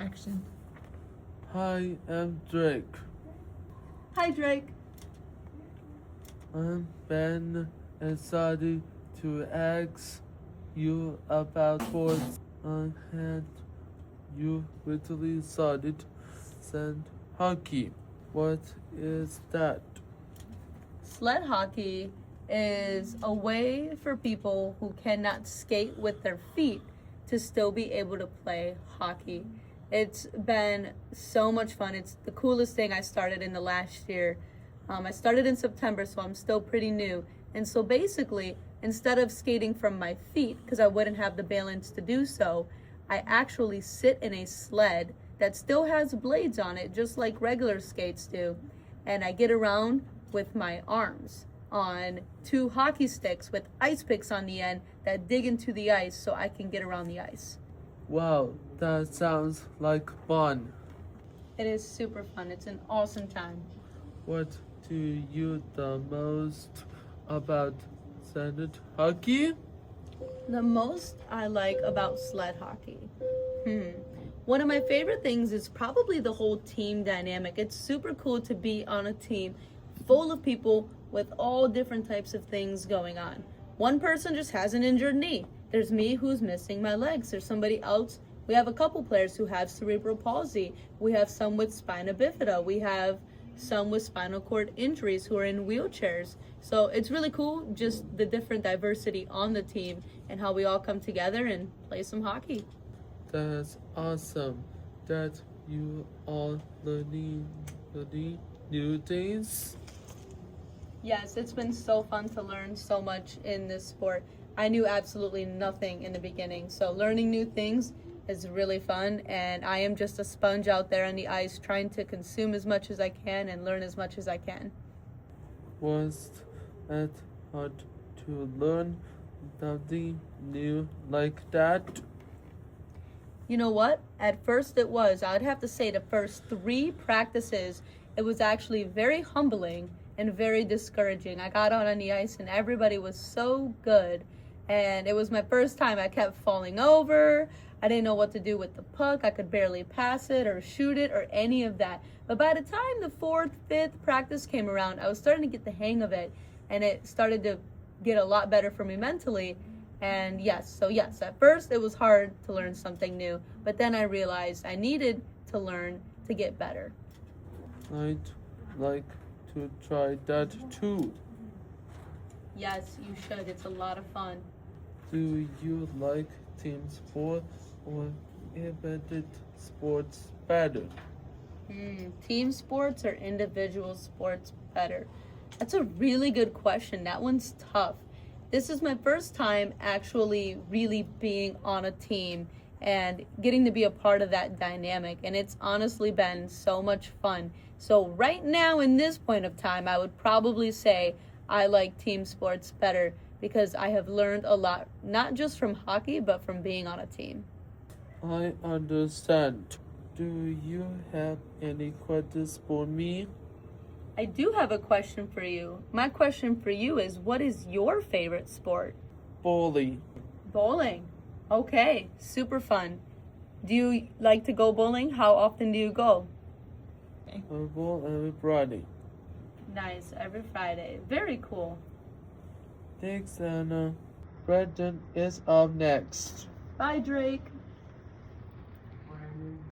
action. Hi, I'm Drake. Hi, Drake. I'm Ben excited to ask you about sports. I had you recently started sand hockey. What is that? Sled hockey is a way for people who cannot skate with their feet to still be able to play hockey. It's been so much fun. It's the coolest thing I started in the last year. I started in September, so I'm still pretty new. And so basically, instead of skating from my feet, because I wouldn't have the balance to do so, I actually sit in a sled that still has blades on it, just like regular skates do. And I get around with my arms on two hockey sticks with ice picks on the end that dig into the ice so I can get around the ice. Wow, that sounds like fun. It is super fun. It's an awesome time. What do you the most about sand hockey? The most I like about sled hockey. One of my favorite things is probably the whole team dynamic. It's super cool to be on a team full of people with all different types of things going on. One person just has an injured knee. There's me who's missing my legs. There's somebody else. We have a couple players who have cerebral palsy. We have some with spina bifida. We have some with spinal cord injuries who are in wheelchairs. So it's really cool, just the different diversity on the team and how we all come together and play some hockey. That's awesome that you are learning new things. Yes, it's been so fun to learn so much in this sport. I knew absolutely nothing in the beginning, so learning new things is really fun, and I am just a sponge out there on the ice trying to consume as much as I can and learn as much as I can. Was it hard to learn something new like that? You know what? At first it was. I would have to say the first 3 practices, it was actually very humbling and very discouraging. I got out on the ice and everybody was so good. And it was my first time. I kept falling over. I didn't know what to do with the puck. I could barely pass it or shoot it or any of that. But by the time the 4th, 5th practice came around, I was starting to get the hang of it. And it started to get a lot better for me mentally. And yes, at first it was hard to learn something new. But then I realized I needed to learn to get better. I'd like to try that too. Yes, you should. It's a lot of fun. Do you like team sport or independent sports better? Team sports or individual sports better? That's a really good question. That one's tough. This is my first time actually really being on a team and getting to be a part of that dynamic. And it's honestly been so much fun. So right now in this point of time, I would probably say I like team sports better because I have learned a lot, not just from hockey, but from being on a team. I understand. Do you have any questions for me? I do have a question for you. My question for you is, what is your favorite sport? Bowling. Bowling. Okay, super fun. Do you like to go bowling? How often do you go? I bowl every Friday. Nice, every Friday. Very cool. Thanks, Anna. Brendan is up next. Bye, Drake.